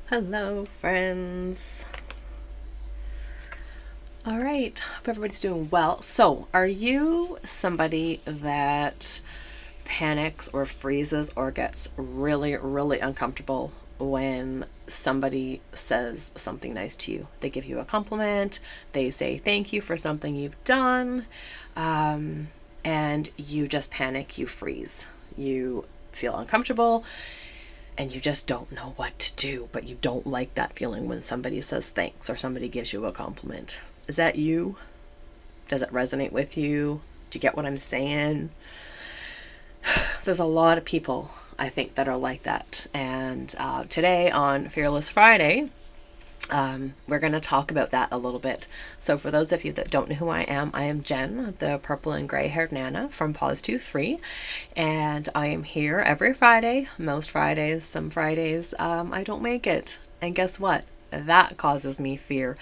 Hello, friends. All right, hope everybody's doing well. So, are you somebody that panics or freezes or gets really, really uncomfortable when somebody says something nice to you? They give you a compliment, they say thank you for something you've done, and you just panic, you freeze, you feel uncomfortable, and you just don't know what to do, but you don't like that feeling when somebody says thanks or somebody gives you a compliment. Is that you? Does it resonate with you? Do you get what I'm saying? There's a lot of people, I think, that are like that. And today on Fearless Friday, we're going to talk about that a little bit. So for those of you that don't know who I am Jen, the purple and gray haired Nana from Pause 23, and I am here every Friday. Most Fridays, some Fridays, I don't make it. And guess what? That causes me fear.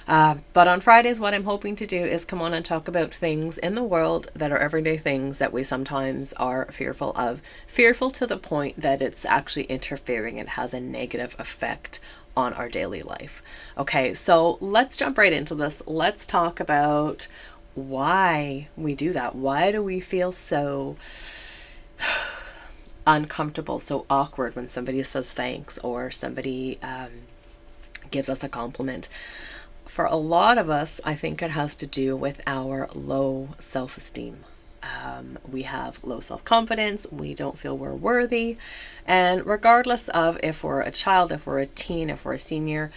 But on Fridays, what I'm hoping to do is come on and talk about things in the world that are everyday things that we sometimes are fearful of. Fearful to the point that it's actually interfering. It has a negative effect on our daily life. Okay, so let's jump right into this. Let's talk about why we do that. Why do we feel so uncomfortable, so awkward when somebody says thanks or somebody gives us a compliment? For a lot of us, I think it has to do with our low self-esteem. We have low self-confidence, we don't feel we're worthy, and regardless of if we're a child, if we're a teen, if we're a senior,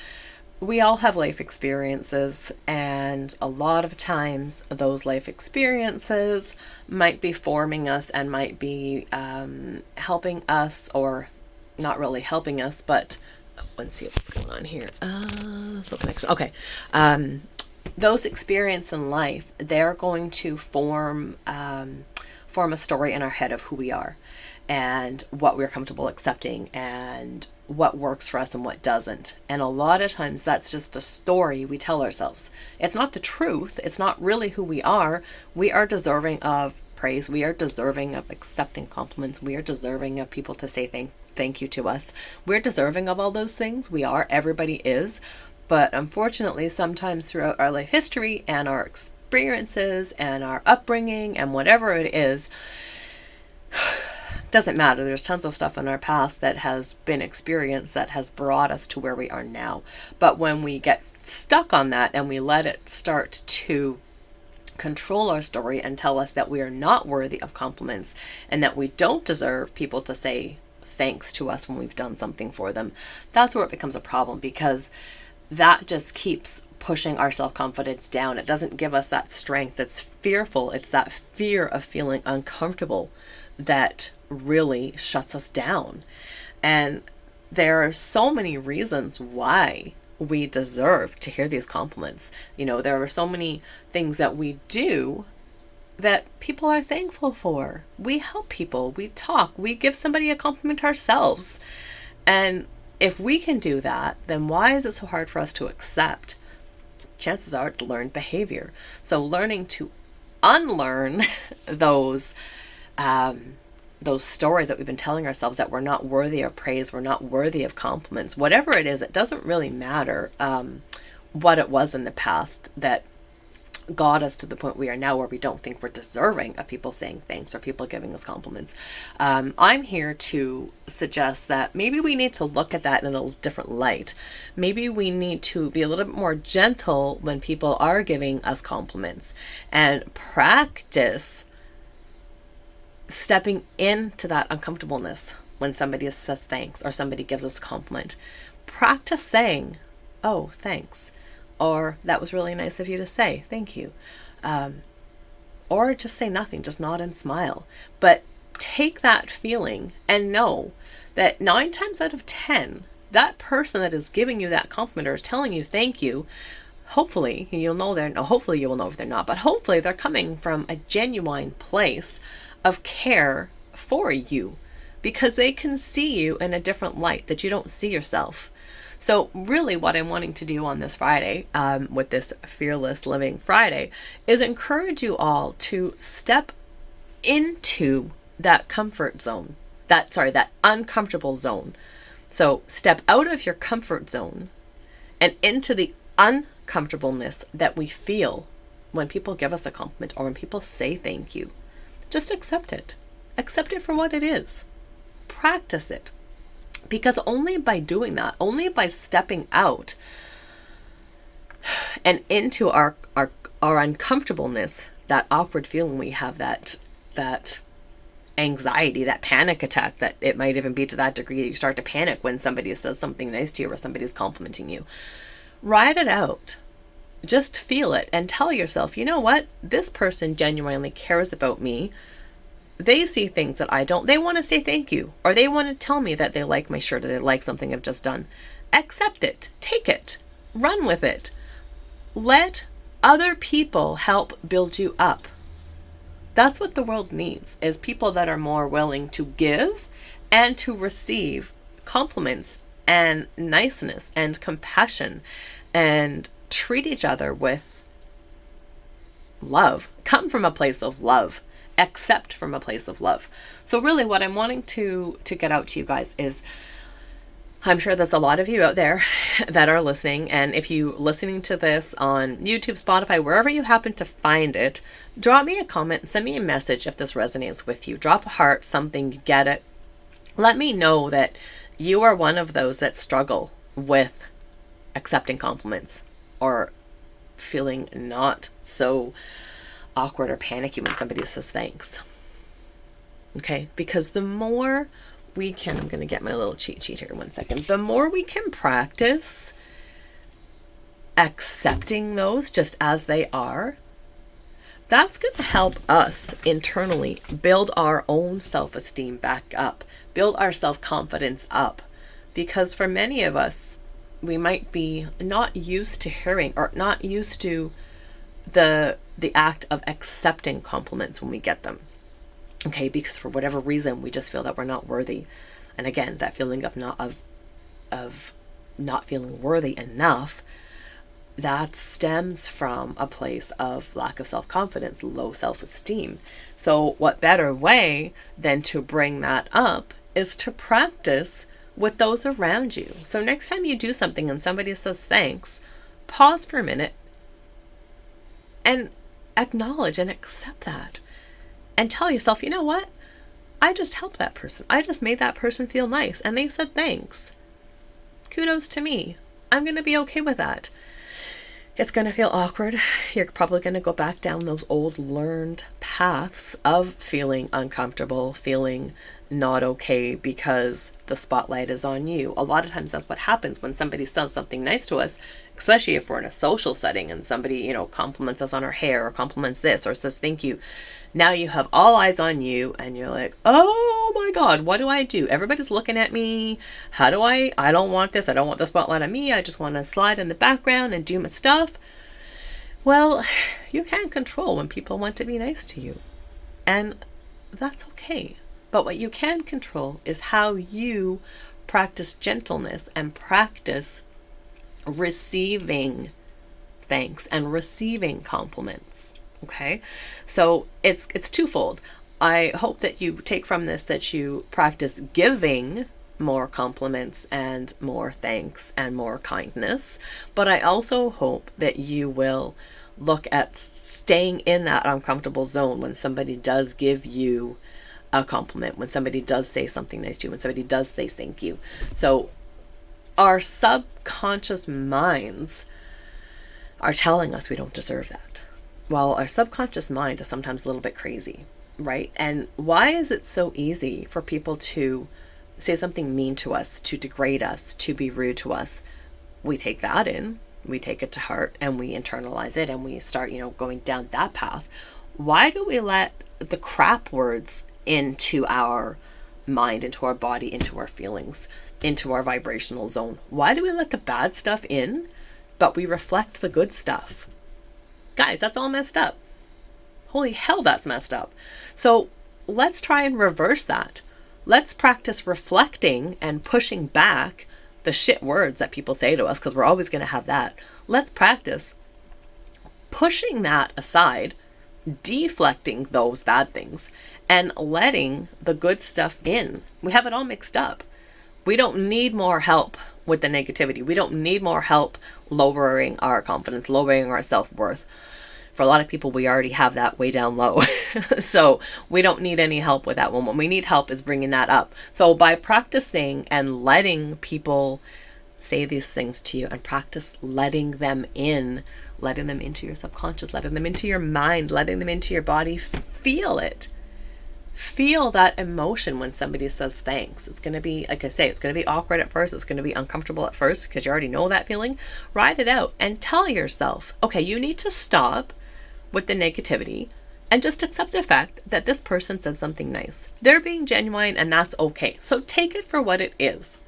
we all have life experiences, and a lot of times those life experiences might be forming us and might be helping us, or not really helping us, but let's see what's going on here. Okay. Those experiences in life, they're going to form a story in our head of who we are and what we're comfortable accepting and what works for us and what doesn't. And a lot of times that's just a story we tell ourselves. It's not the truth. It's not really who we are. We are deserving of praise. We are deserving of accepting compliments. We are deserving of people to say thank you to us. We're deserving of all those things. We are. Everybody is. But unfortunately, sometimes throughout our life history and our experiences and our upbringing and whatever it is, doesn't matter. There's tons of stuff in our past that has been experienced that has brought us to where we are now. But when we get stuck on that and we let it start to control our story and tell us that we are not worthy of compliments and that we don't deserve people to say thanks to us when we've done something for them, that's where it becomes a problem, because that just keeps pushing our self-confidence down. It doesn't give us that strength. It's fearful. It's that fear of feeling uncomfortable that really shuts us down. And there are so many reasons why we deserve to hear these compliments. You know, there are so many things that we do that people are thankful for. We help people, we talk, we give somebody a compliment ourselves. And if we can do that, then why is it so hard for us to accept? Chances are it's learned behavior. So learning to unlearn those stories that we've been telling ourselves that we're not worthy of praise, we're not worthy of compliments, whatever it is, it doesn't really matter what it was in the past that got us to the point we are now, where we don't think we're deserving of people saying thanks or people giving us compliments. I'm here to suggest that maybe we need to look at that in a different light. Maybe we need to be a little bit more gentle when people are giving us compliments and practice stepping into that uncomfortableness when somebody says thanks or somebody gives us a compliment. Practice saying, "Oh, thanks," or "That was really nice of you to say, thank you," or just say nothing, just nod and smile. But take that feeling and know that 9 times out of 10, that person that is giving you that compliment or is telling you thank you, hopefully you'll know hopefully you will know if they're not, but hopefully they're coming from a genuine place of care for you, because they can see you in a different light that you don't see yourself. So really what I'm wanting to do on this Friday, with this Fearless Living Friday, is encourage you all to step into that comfort zone, that uncomfortable zone. So step out of your comfort zone and into the uncomfortableness that we feel when people give us a compliment or when people say thank you. Just accept it. Accept it for what it is. Practice it. Because only by doing that, only by stepping out and into our uncomfortableness, that awkward feeling we have, that anxiety, that panic attack, that it might even be to that degree that you start to panic when somebody says something nice to you or somebody's complimenting you. Ride it out. Just feel it and tell yourself, you know what? This person genuinely cares about me. They see things that I don't. They want to say thank you, or they want to tell me that they like my shirt or they like something I've just done. Accept it. Take it. Run with it. Let other people help build you up. That's what the world needs, is people that are more willing to give and to receive compliments and niceness and compassion and treat each other with love. Come from a place of love. Accept from a place of love. So really what I'm wanting to get out to you guys is, I'm sure there's a lot of you out there that are listening, and if you listening to this on YouTube, Spotify, wherever you happen to find it, drop me a comment, send me a message if this resonates with you. Drop a heart, something, you get it. Let me know that you are one of those that struggle with accepting compliments or feeling not so awkward or panicky when somebody says thanks. Okay, because the more we can, I'm going to get my little cheat sheet here 1 second. The more we can practice accepting those just as they are, that's going to help us internally build our own self-esteem back up, build our self-confidence up. Because for many of us, we might be not used to hearing or not used to the act of accepting compliments when we get them. Okay, because for whatever reason we just feel that we're not worthy. And again, that feeling of not feeling worthy enough, that stems from a place of lack of self-confidence, low self-esteem. So what better way than to bring that up is to practice with those around you. So next time you do something and somebody says thanks, pause for a minute and acknowledge and accept that. And tell yourself, you know what? I just helped that person. I just made that person feel nice. And they said thanks. Kudos to me. I'm going to be okay with that. It's going to feel awkward. You're probably going to go back down those old learned paths of feeling uncomfortable, feeling not okay because the spotlight is on you. A lot of times that's what happens when somebody says something nice to us, especially if we're in a social setting and somebody, compliments us on our hair or compliments this or says thank you. Now you have all eyes on you and you're like, oh my God, what do I do? Everybody's looking at me. I don't want this. I don't want the spotlight on me. I just want to slide in the background and do my stuff. Well, you can't control when people want to be nice to you. And that's okay. But what you can control is how you practice gentleness and practice receiving thanks and receiving compliments. Okay, so it's twofold. I hope that you take from this that you practice giving more compliments and more thanks and more kindness. But I also hope that you will look at staying in that uncomfortable zone when somebody does give you a compliment, when somebody does say something nice to you, when somebody does say thank you. So our subconscious minds are telling us we don't deserve that. Well, our subconscious mind is sometimes a little bit crazy, right? And why is it so easy for people to say something mean to us, to degrade us, to be rude to us? We take that in, we take it to heart, and we internalize it, and we start, going down that path. Why do we let the crap words into our mind, into our body, into our feelings, into our vibrational zone? Why do we let the bad stuff in, but we reflect the good stuff? Guys, that's all messed up. Holy hell, that's messed up. So let's try and reverse that. Let's practice reflecting and pushing back the shit words that people say to us, because we're always going to have that. Let's practice pushing that aside, deflecting those bad things, and letting the good stuff in. We have it all mixed up. We don't need more help with the negativity. We don't need more help lowering our confidence, lowering our self-worth. For a lot of people, we already have that way down low. So we don't need any help with that one. What we need help is bringing that up. So by practicing and letting people say these things to you, and practice letting them into your subconscious, letting them into your mind, letting them into your body, feel it. Feel that emotion when somebody says thanks. It's going to be, like I say, it's going to be awkward at first. It's going to be uncomfortable at first because you already know that feeling. Ride it out and tell yourself, okay, you need to stop with the negativity and just accept the fact that this person said something nice. They're being genuine and that's okay. So take it for what it is.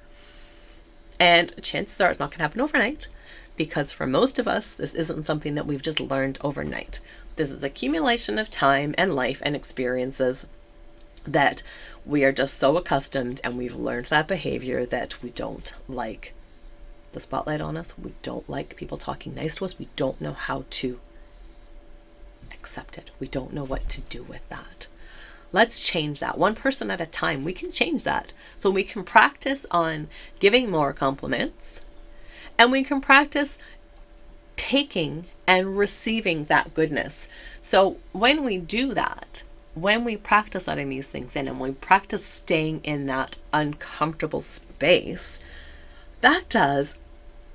And chances are it's not going to happen overnight, because for most of us, this isn't something that we've just learned overnight. This is accumulation of time and life and experiences that we are just so accustomed, and we've learned that behavior that we don't like the spotlight on us. We don't like people talking nice to us. We don't know how to accept it. We don't know what to do with that. Let's change that. One person at a time. We can change that. So we can practice on giving more compliments, and we can practice taking and receiving that goodness. So when we do that, when we practice letting these things in, and we practice staying in that uncomfortable space, that does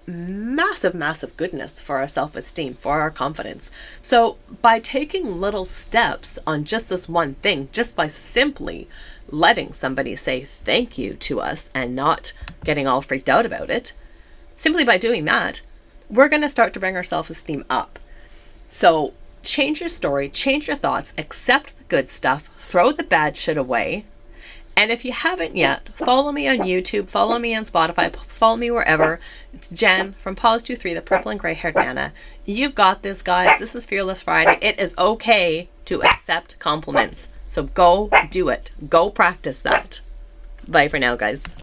massive, massive goodness for our self-esteem, for our confidence. So by taking little steps on just this one thing, just by simply letting somebody say thank you to us and not getting all freaked out about it, simply by doing that, we're going to start to bring our self-esteem up. So change your story, change your thoughts, accept the good stuff, throw the bad shit away. And if you haven't yet, follow me on YouTube, follow me on Spotify, follow me wherever. It's Jen from Pause 23, the purple and gray haired Nana. You've got this, guys. This is Fearless Friday. It is okay to accept compliments. So go do it. Go practice that. Bye for now, guys.